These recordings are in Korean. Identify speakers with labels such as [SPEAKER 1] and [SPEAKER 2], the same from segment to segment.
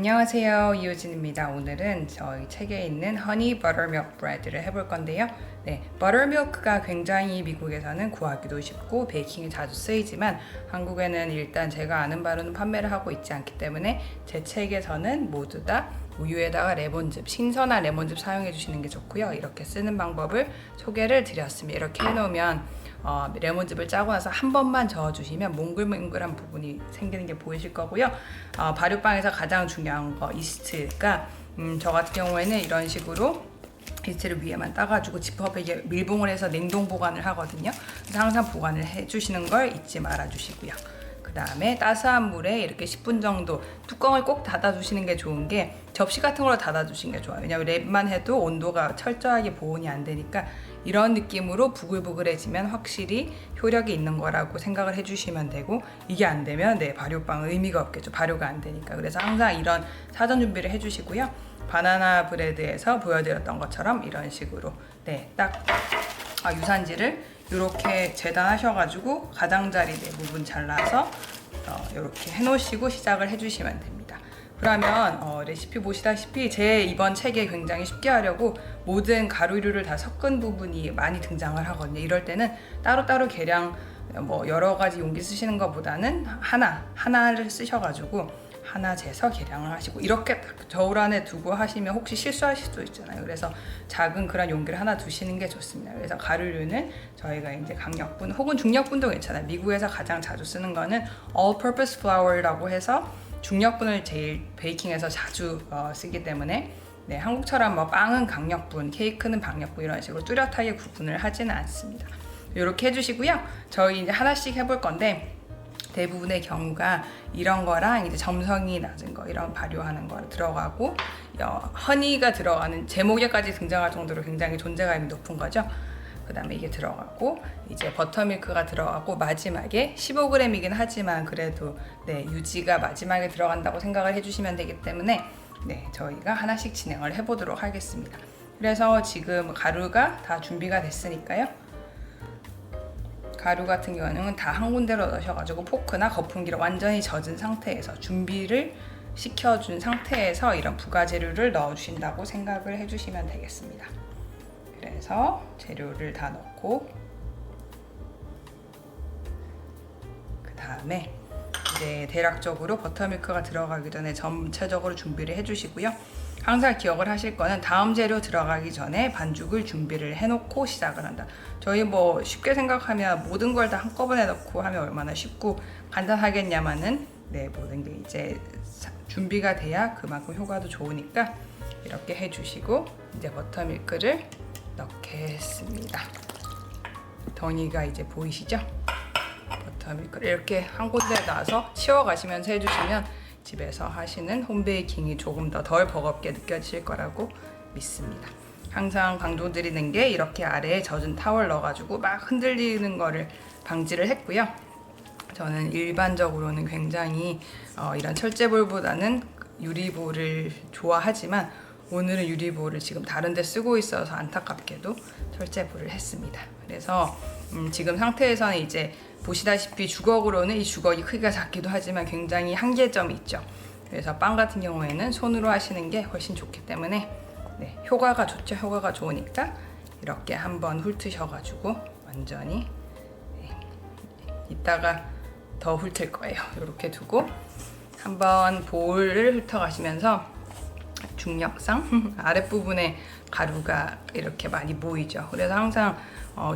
[SPEAKER 1] 안녕하세요, 이효진입니다. 오늘은 저희 책에 있는 허니 버터밀크 브레드를 해볼 건데요. 버터밀크가 굉장히 미국에서는 구하기도 쉽고 베이킹에 자주 쓰이지만 한국에는 일단 제가 아는 바로는 판매를 하고 있지 않기 때문에 제 책에서는 모두 다 우유에다가 레몬즙, 신선한 레몬즙 사용해 주시는 게 좋고요. 이렇게 쓰는 방법을 소개를 드렸습니다. 이렇게 해놓으면 레몬즙을 짜고 나서 한 번만 저어주시면 몽글몽글한 부분이 생기는 게 보이실 거고요. 발효빵에서 가장 중요한 거 이스트가 저 같은 경우에는 이런 식으로 이스트를 위에만 따가지고 지퍼백에 밀봉을 해서 냉동 보관을 하거든요. 그래서 항상 보관을 해주시는 걸 잊지 말아 주시고요. 그 다음에 따스한 물에 이렇게 10분 정도 뚜껑을 꼭 닫아주시는 게 좋은 게 접시 같은 걸로 닫아주시는 게 좋아요. 왜냐면 랩만 해도 온도가 철저하게 보온이 안 되니까 이런 느낌으로 부글부글해지면 확실히 효력이 있는 거라고 생각을 해주시면 되고, 이게 안 되면 발효빵 의미가 없겠죠. 발효가 안 되니까. 그래서 항상 이런 사전 준비를 해주시고요. 바나나 브레드에서 보여드렸던 것처럼 이런 식으로 딱 유산지를 이렇게 재단하셔가지고 가장자리 부분 잘라서 이렇게 해놓으시고 시작을 해주시면 됩니다. 그러면 레시피 보시다시피 제 이번 책에 굉장히 쉽게 하려고 모든 가루류를 다 섞은 부분이 많이 등장을 하거든요. 이럴 때는 따로따로 계량 여러 가지 용기 쓰시는 것보다는 하나를 쓰셔가지고 하나 재서 계량을 하시고 이렇게 저울 안에 두고 하시면 혹시 실수하실 수도 있잖아요. 그래서 작은 그런 용기를 하나 두시는 게 좋습니다. 그래서 가루류는 저희가 이제 강력분 혹은 중력분도 괜찮아요. 미국에서 가장 자주 쓰는 거는 all-purpose flour라고 해서 중력분을 제일 베이킹에서 자주 쓰기 때문에 한국처럼 빵은 강력분, 케이크는 박력분 이런 식으로 뚜렷하게 구분을 하지는 않습니다. 이렇게 해주시고요. 저희 이제 하나씩 해볼 건데 대부분의 경우가 이런 거랑 이제 점성이 낮은 거, 이런 발효하는 거 들어가고 허니가 들어가는 제목에까지 등장할 정도로 굉장히 존재감이 높은 거죠. 그 다음에 이게 들어가고 이제 버터밀크가 들어가고 마지막에 15g이긴 하지만 그래도 유지가 마지막에 들어간다고 생각을 해주시면 되기 때문에 저희가 하나씩 진행을 해보도록 하겠습니다. 그래서 지금 가루가 다 준비가 됐으니까요. 가루 같은 경우는 다 한 군데로 넣으셔가지고 포크나 거품기로 완전히 젖은 상태에서 준비를 시켜준 상태에서 이런 부가재료를 넣어주신다고 생각을 해주시면 되겠습니다. 그래서 재료를 다 넣고 그 다음에 이제 대략적으로 버터밀크가 들어가기 전에 전체적으로 준비를 해주시고요. 항상 기억을 하실 거는 다음 재료 들어가기 전에 반죽을 준비를 해놓고 시작을 한다. 저희 쉽게 생각하면 모든 걸 다 한꺼번에 넣고 하면 얼마나 쉽고 간단하겠냐마는 모든 게 이제 준비가 돼야 그만큼 효과도 좋으니까 이렇게 해주시고 이제 버터밀크를 넣겠습니다. 덩이가 이제 보이시죠? 버터밀크를 이렇게 한 군데 놔서 치워가시면서 해주시면 집에서 하시는 홈베이킹이 조금 더 덜 버겁게 느껴지실 거라고 믿습니다. 항상 강조드리는 게 이렇게 아래에 젖은 타월 넣어가지고 막 흔들리는 거를 방지를 했고요. 저는 일반적으로는 굉장히 이런 철제볼보다는 유리볼을 좋아하지만 오늘은 유리볼을 지금 다른 데 쓰고 있어서 안타깝게도 철제볼을 했습니다. 그래서 지금 상태에서는 이제 보시다시피 주걱으로는 이 주걱이 크기가 작기도 하지만 굉장히 한계점이 있죠. 그래서 빵 같은 경우에는 손으로 하시는 게 훨씬 좋기 때문에 효과가 좋죠. 효과가 좋으니까 이렇게 한번 훑으셔가지고 완전히 이따가 더 훑을 거예요. 이렇게 두고 한번 볼을 훑어가시면서 중력상 아랫부분에 가루가 이렇게 많이 보이죠. 그래서 항상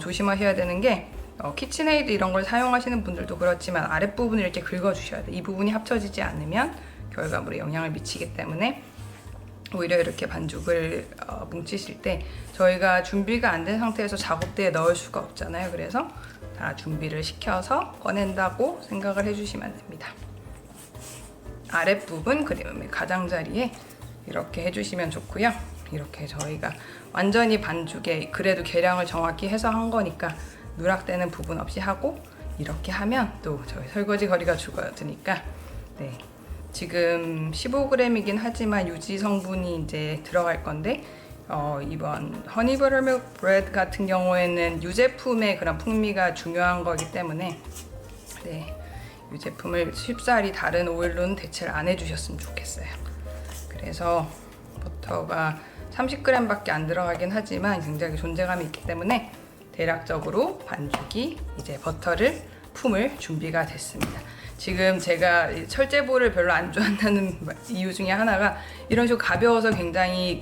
[SPEAKER 1] 조심하셔야 되는 게 키친에이드 이런 걸 사용하시는 분들도 그렇지만 아랫부분을 이렇게 긁어주셔야 돼요. 이 부분이 합쳐지지 않으면 결과물에 영향을 미치기 때문에 오히려 이렇게 반죽을 뭉치실 때 저희가 준비가 안 된 상태에서 작업대에 넣을 수가 없잖아요. 그래서 다 준비를 시켜서 꺼낸다고 생각을 해주시면 됩니다. 아랫부분 그다음에 가장자리에 이렇게 해주시면 좋고요. 이렇게 저희가 완전히 반죽에 그래도 계량을 정확히 해서 한 거니까 누락되는 부분 없이 하고 이렇게 하면 또 저희 설거지 거리가 줄어드니까 지금 15g이긴 하지만 유지 성분이 이제 들어갈 건데 이번 허니 버터밀크 브레드 같은 경우에는 유제품의 그런 풍미가 중요한 거기 때문에 이 제품을 쉽사리 다른 오일로는 대체를 안 해주셨으면 좋겠어요. 해서 버터가 30g밖에 안 들어가긴 하지만 굉장히 존재감이 있기 때문에 대략적으로 반죽이 이제 버터를 품을 준비가 됐습니다. 지금 제가 철제볼을 별로 안 좋아한다는 이유 중에 하나가 이런 식으로 가벼워서 굉장히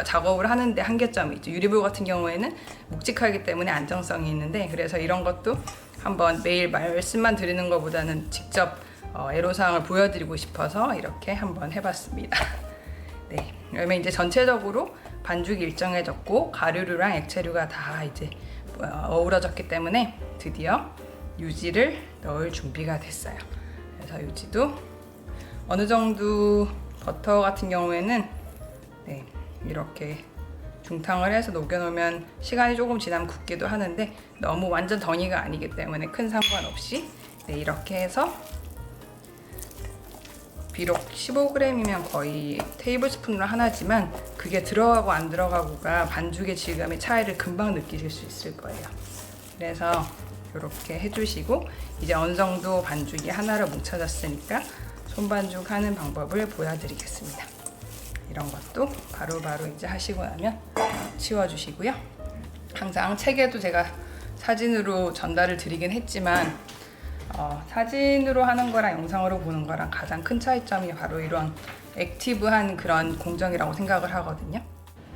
[SPEAKER 1] 작업을 하는데 한계점이 있죠. 유리볼 같은 경우에는 묵직하기 때문에 안정성이 있는데, 그래서 이런 것도 한번 매일 말씀만 드리는 것보다는 직접 애로사항을 보여드리고 싶어서 이렇게 한번 해봤습니다. 네, 그러면 이제 전체적으로 반죽이 일정해졌고 가루류랑 액체류가 다 이제 어우러졌기 때문에 드디어 유지를 넣을 준비가 됐어요. 그래서 유지도 어느 정도, 버터 같은 경우에는 네, 이렇게 중탕을 해서 녹여놓으면 시간이 조금 지나면 굳기도 하는데 너무 완전 덩이가 아니기 때문에 큰 상관없이 네, 이렇게 해서 비록 15g이면 거의 테이블 스푼으로 하나지만 그게 들어가고 안 들어가고가 반죽의 질감의 차이를 금방 느끼실 수 있을 거예요. 그래서 이렇게 해주시고 이제 어느 정도 반죽이 하나로 뭉쳐졌으니까 손반죽 하는 방법을 보여드리겠습니다. 이런 것도 바로바로 이제 하시고 나면 치워주시고요. 항상 책에도 제가 사진으로 전달을 드리긴 했지만 사진으로 하는 거랑 영상으로 보는 거랑 가장 큰 차이점이 바로 이런 액티브한 그런 공정이라고 생각을 하거든요.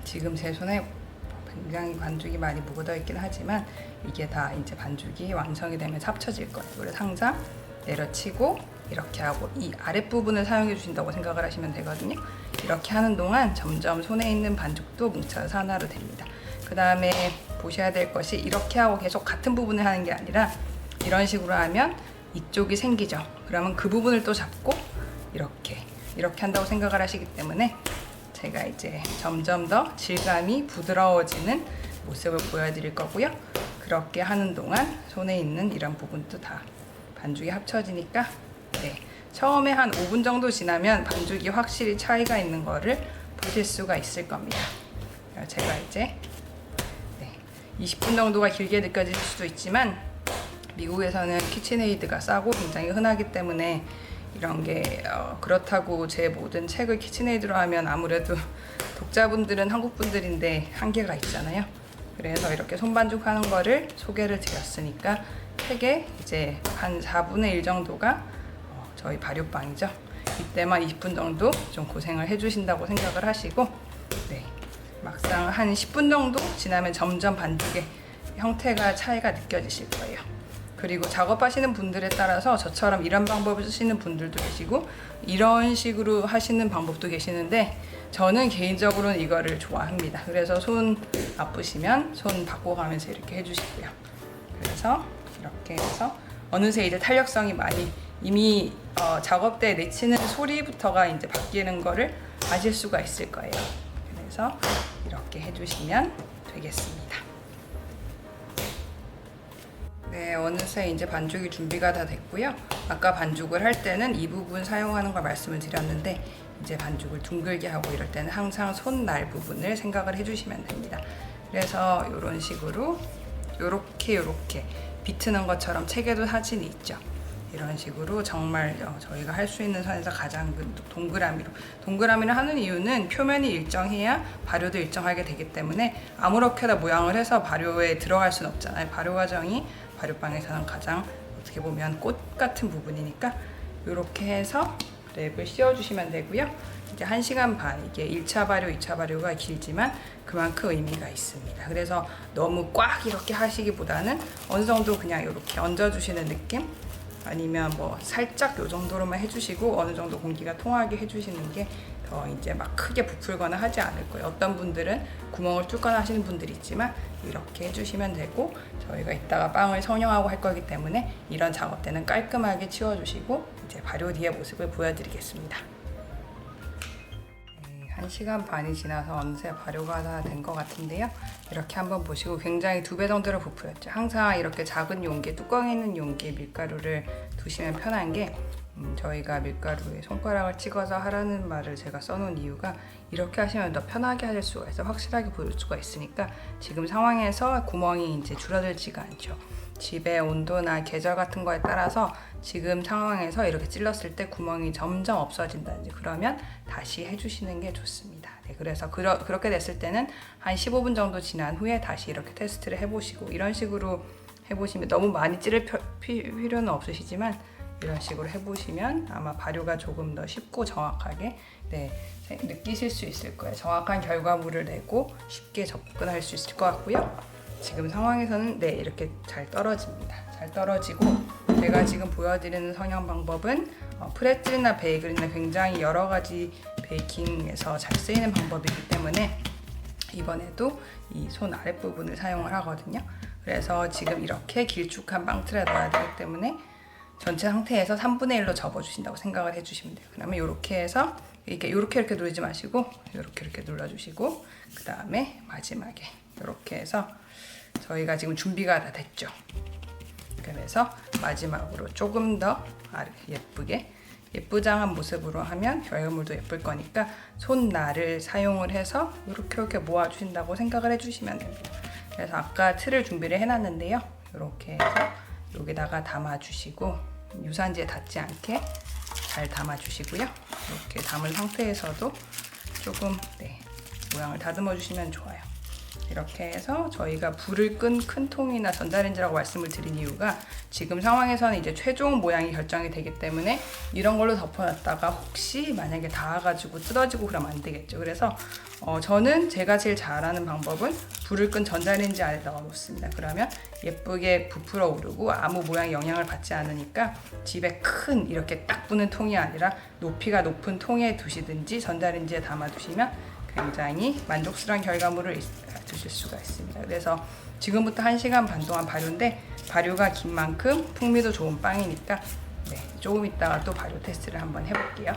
[SPEAKER 1] 지금 제 손에 굉장히 반죽이 많이 묻어 있긴 하지만 이게 다 이제 반죽이 완성이 되면서 합쳐질 거예요. 그래서 항상 내려치고 이렇게 하고 이 아랫부분을 사용해 주신다고 생각을 하시면 되거든요. 이렇게 하는 동안 점점 손에 있는 반죽도 뭉쳐서 하나로 됩니다. 그 다음에 보셔야 될 것이 이렇게 하고 계속 같은 부분을 하는 게 아니라 이런 식으로 하면 이쪽이 생기죠. 그러면 그 부분을 또 잡고 이렇게 한다고 생각을 하시기 때문에 제가 이제 점점 더 질감이 부드러워지는 모습을 보여드릴 거고요. 그렇게 하는 동안 손에 있는 이런 부분도 다 반죽이 합쳐지니까 네, 처음에 한 5분 정도 지나면 반죽이 확실히 차이가 있는 거를 보실 수가 있을 겁니다. 제가 이제 20분 정도가 길게 느껴질 수도 있지만 미국에서는 키친에이드가 싸고 굉장히 흔하기 때문에 이런 게 그렇다고 제 모든 책을 키친에이드로 하면 아무래도 독자분들은 한국 분들인데 한계가 있잖아요. 그래서 이렇게 손반죽 하는 거를 소개를 드렸으니까 책에 이제 한 4분의 1 정도가 저희 발효빵이죠. 이때만 20분 정도 좀 고생을 해주신다고 생각을 하시고 네, 막상 한 10분 정도 지나면 점점 반죽의 형태가 차이가 느껴지실 거예요. 그리고 작업하시는 분들에 따라서 저처럼 이런 방법을 쓰시는 분들도 계시고 이런 식으로 하시는 방법도 계시는데 저는 개인적으로는 이거를 좋아합니다. 그래서 손 아프시면 손 바꿔가면서 이렇게 해주시고요. 그래서 이렇게 해서 어느새 이제 탄력성이 많이 이미 작업 때 내치는 소리부터가 이제 바뀌는 거를 아실 수가 있을 거예요. 그래서 이렇게 해주시면 되겠습니다. 네, 어느새 이제 반죽이 준비가 다 됐고요. 아까 반죽을 할 때는 이 부분 사용하는 걸 말씀을 드렸는데 이제 반죽을 둥글게 하고 이럴 때는 항상 손날 부분을 생각을 해주시면 됩니다. 그래서 이런 식으로 요렇게 비트는 것처럼 책에도 사진이 있죠. 이런 식으로 정말 저희가 할 수 있는 선에서 가장 동그라미를 하는 이유는 표면이 일정해야 발효도 일정하게 되기 때문에 아무렇게나 모양을 해서 발효에 들어갈 수는 없잖아요. 발효 과정이 발효빵에서는 가장 어떻게 보면 꽃 같은 부분이니까 이렇게 해서 랩을 씌워주시면 되고요. 이제 1시간 반, 이게 1차 발효, 2차 발효가 길지만 그만큼 의미가 있습니다. 그래서 너무 꽉 이렇게 하시기보다는 어느 정도 그냥 이렇게 얹어주시는 느낌? 아니면 뭐 살짝 요 정도로만 해주시고 어느 정도 공기가 통하게 해주시는 게 더 이제 막 크게 부풀거나 하지 않을 거예요. 어떤 분들은 구멍을 뚫거나 하시는 분들이 있지만 이렇게 해주시면 되고 저희가 이따가 빵을 성형하고 할 거기 때문에 이런 작업 때는 깔끔하게 치워주시고 이제 발효 뒤의 모습을 보여드리겠습니다. 1시간 반이 지나서 어느새 발효가 다 된 것 같은데요. 이렇게 한번 보시고 굉장히 2배 정도로 부풀었죠. 항상 이렇게 작은 용기, 뚜껑이 있는 용기에 밀가루를 두시면 편한 게 저희가 밀가루에 손가락을 찍어서 하라는 말을 제가 써놓은 이유가 이렇게 하시면 더 편하게 하실 수가 있어요. 확실하게 보일 수가 있으니까 지금 상황에서 구멍이 이제 줄어들지가 않죠. 집의 온도나 계절 같은 거에 따라서 지금 상황에서 이렇게 찔렀을 때 구멍이 점점 없어진다든지 그러면 다시 해주시는 게 좋습니다. 네, 그래서 그렇게 됐을 때는 한 15분 정도 지난 후에 다시 이렇게 테스트를 해보시고 이런 식으로 해보시면 너무 많이 찌를 필요는 없으시지만 이런 식으로 해보시면 아마 발효가 조금 더 쉽고 정확하게 느끼실 수 있을 거예요. 정확한 결과물을 내고 쉽게 접근할 수 있을 것 같고요. 지금 상황에서는 이렇게 잘 떨어집니다. 잘 떨어지고 제가 지금 보여드리는 성형 방법은 프레틀이나 베이글이나 굉장히 여러 가지 베이킹에서 잘 쓰이는 방법이기 때문에 이번에도 이 손 아랫부분을 사용을 하거든요. 그래서 지금 이렇게 길쭉한 빵틀에 넣어야 되기 때문에 전체 상태에서 3분의 1로 접어주신다고 생각을 해주시면 돼요. 그러면 이렇게 해서 이렇게 누르지 마시고 이렇게 눌러주시고 그 다음에 마지막에 이렇게 해서 저희가 지금 준비가 다 됐죠. 그래서 마지막으로 조금 더 예쁘게 예쁘장한 모습으로 하면 결과물도 예쁠 거니까 손날을 사용을 해서 이렇게 모아주신다고 생각을 해주시면 됩니다. 그래서 아까 틀을 준비를 해놨는데요. 이렇게 해서 여기다가 담아주시고 유산지에 닿지 않게 잘 담아주시고요. 이렇게 담은 상태에서도 조금 모양을 다듬어 주시면 좋아요. 이렇게 해서 저희가 불을 끈 큰 통이나 전자레인지라고 말씀을 드린 이유가 지금 상황에서는 이제 최종 모양이 결정이 되기 때문에 이런 걸로 덮어놨다가 혹시 만약에 닿아가지고 뜯어지고 그러면 안 되겠죠. 그래서 저는 제가 제일 잘하는 방법은 불을 끈 전자레인지 안에 넣어 놓습니다. 그러면 예쁘게 부풀어 오르고 아무 모양의 영향을 받지 않으니까 집에 큰 이렇게 딱 부는 통이 아니라 높이가 높은 통에 두시든지 전자레인지에 담아 두시면 굉장히 만족스러운 결과물을 드실 수가 있습니다. 그래서 지금부터 1시간 반 동안 발효인데 발효가 긴 만큼 풍미도 좋은 빵이니까 조금 있다가 또 발효 테스트를 한번 해볼게요.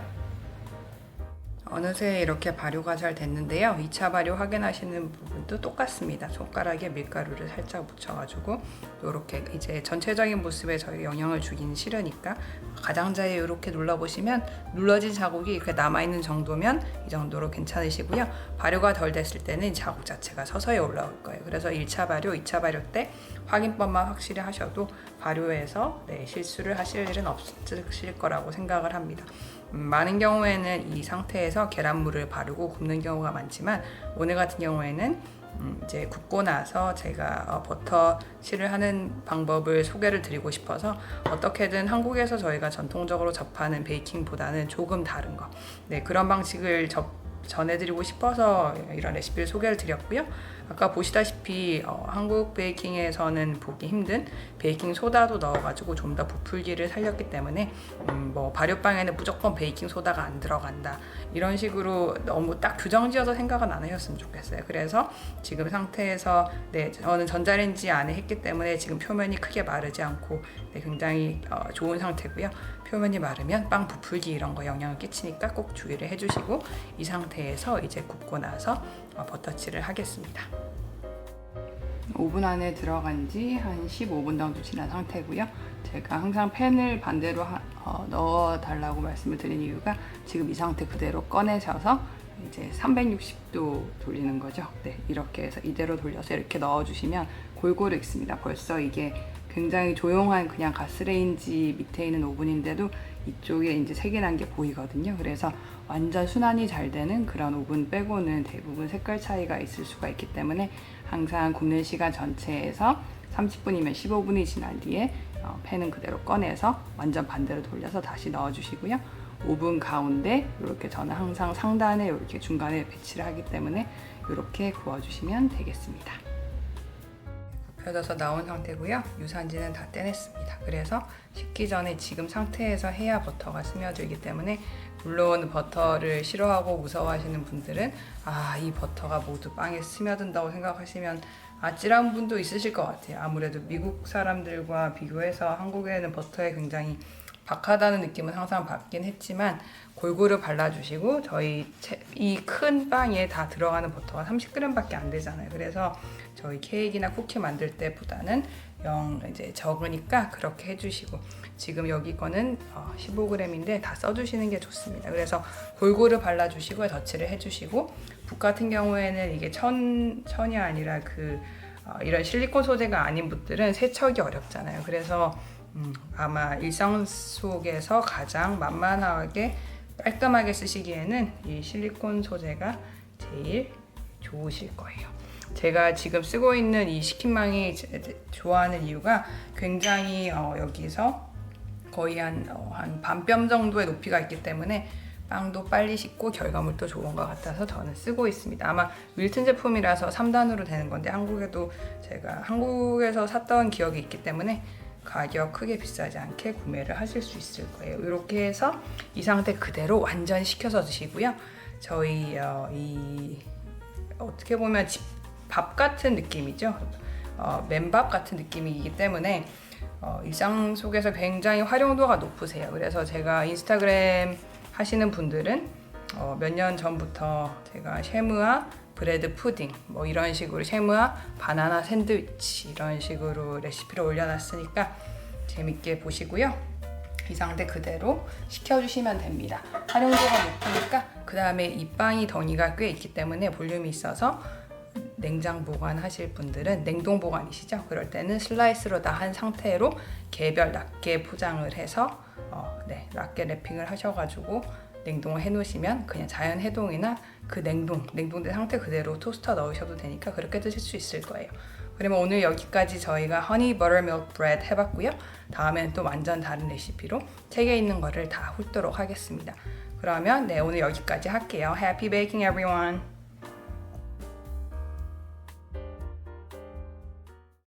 [SPEAKER 1] 어느새 이렇게 발효가 잘 됐는데요. 2차 발효 확인하시는 부분도 똑같습니다. 손가락에 밀가루를 살짝 묻혀가지고 이렇게 이제 전체적인 모습에 저희 영향을 주기는 싫으니까 가장자리에 이렇게 눌러보시면 눌러진 자국이 이렇게 남아있는 정도면 이 정도로 괜찮으시고요. 발효가 덜 됐을 때는 자국 자체가 서서히 올라올 거예요. 그래서 1차 발효, 2차 발효 때 확인법만 확실히 하셔도 발효에서 실수를 하실 일은 없으실 거라고 생각을 합니다. 많은 경우에는 이 상태에서 계란물을 바르고 굽는 경우가 많지만 오늘 같은 경우에는 이제 굽고 나서 제가 버터칠을 하는 방법을 소개를 드리고 싶어서 어떻게든 한국에서 저희가 전통적으로 접하는 베이킹보다는 조금 다른 거 그런 방식을 전해드리고 싶어서 이런 레시피를 소개를 드렸고요. 아까 보시다시피 한국 베이킹에서는 보기 힘든 베이킹 소다도 넣어가지고 좀 더 부풀기를 살렸기 때문에 발효빵에는 무조건 베이킹 소다가 안 들어간다 이런 식으로 너무 딱 규정지어서 생각은 안 하셨으면 좋겠어요. 그래서 지금 상태에서 저는 전자레인지 안에 했기 때문에 지금 표면이 크게 마르지 않고 굉장히 좋은 상태고요. 표면이 마르면 빵 부풀기 이런 거 영향을 끼치니까 꼭 주의를 해주시고 이 상태에서 이제 굽고 나서 버터칠을 하겠습니다. 오븐 안에 들어간 지 한 15분 정도 지난 상태고요. 제가 항상 팬을 반대로 넣어 달라고 말씀을 드린 이유가 지금 이 상태 그대로 꺼내셔서 이제 360도 돌리는 거죠. 이렇게 해서 이대로 돌려서 이렇게 넣어주시면 골고루 익습니다. 벌써 이게 굉장히 조용한 그냥 가스레인지 밑에 있는 오븐인데도 이쪽에 이제 색이 난 게 보이거든요. 그래서 완전 순환이 잘 되는 그런 오븐 빼고는 대부분 색깔 차이가 있을 수가 있기 때문에 항상 굽는 시간 전체에서 30분이면 15분이 지난 뒤에 팬은 그대로 꺼내서 완전 반대로 돌려서 다시 넣어주시고요. 오븐 가운데 이렇게 저는 항상 상단에 이렇게 중간에 배치를 하기 때문에 이렇게 구워주시면 되겠습니다. 펴져서 나온 상태고요. 유산지는 다 떼냈습니다. 그래서 식기 전에 지금 상태에서 해야 버터가 스며들기 때문에 물론 버터를 싫어하고 무서워하시는 분들은 이 버터가 모두 빵에 스며든다고 생각하시면 아찔한 분도 있으실 것 같아요. 아무래도 미국 사람들과 비교해서 한국에는 버터에 굉장히 박하다는 느낌은 항상 받긴 했지만 골고루 발라주시고 저희 이 큰 빵에 다 들어가는 버터가 30g밖에 안 되잖아요. 그래서 저희 케이크나 쿠키 만들 때보다는 이제 적으니까 그렇게 해주시고 지금 여기 거는 15g인데 다 써주시는 게 좋습니다. 그래서 골고루 발라주시고 덧칠을 해주시고 붓 같은 경우에는 이게 천이 아니라 이런 실리콘 소재가 아닌 붓들은 세척이 어렵잖아요. 그래서 아마 일상 속에서 가장 만만하게 깔끔하게 쓰시기에는 이 실리콘 소재가 제일 좋으실 거예요. 제가 지금 쓰고 있는 이 식힌망이 좋아하는 이유가 굉장히 여기서 거의 한 반뼘 정도의 높이가 있기 때문에 빵도 빨리 식고 결과물도 좋은 것 같아서 저는 쓰고 있습니다. 아마 윌튼 제품이라서 3단으로 되는 건데 한국에도 제가 한국에서 샀던 기억이 있기 때문에 가격 크게 비싸지 않게 구매를 하실 수 있을 거예요. 이렇게 해서 이 상태 그대로 완전 식혀서 드시고요. 저희 이 어떻게 보면 밥 같은 느낌이죠. 맨밥 같은 느낌이기 때문에 일상 속에서 굉장히 활용도가 높으세요. 그래서 제가 인스타그램 하시는 분들은 몇 년 전부터 제가 쉐무와 브레드 푸딩 뭐 이런 식으로 쉐무와 바나나 샌드위치 이런 식으로 레시피를 올려놨으니까 재밌게 보시고요. 이 상태 그대로 식혀주시면 됩니다. 활용도가 높으니까 그 다음에 이 빵이 덩이가 꽤 있기 때문에 볼륨이 있어서 냉장 보관하실 분들은 냉동 보관이시죠? 그럴 때는 슬라이스로 다 한 상태로 개별 낱개 포장을 해서 낱개 랩핑을 하셔가지고 냉동을 해놓으시면 그냥 자연 해동이나 그 냉동된 상태 그대로 토스터 넣으셔도 되니까 그렇게 드실 수 있을 거예요. 그러면 오늘 여기까지 저희가 허니 버터밀크 브레드 해봤고요. 다음에는 또 완전 다른 레시피로 책에 있는 거를 다 훑도록 하겠습니다. 그러면 오늘 여기까지 할게요. Happy baking everyone!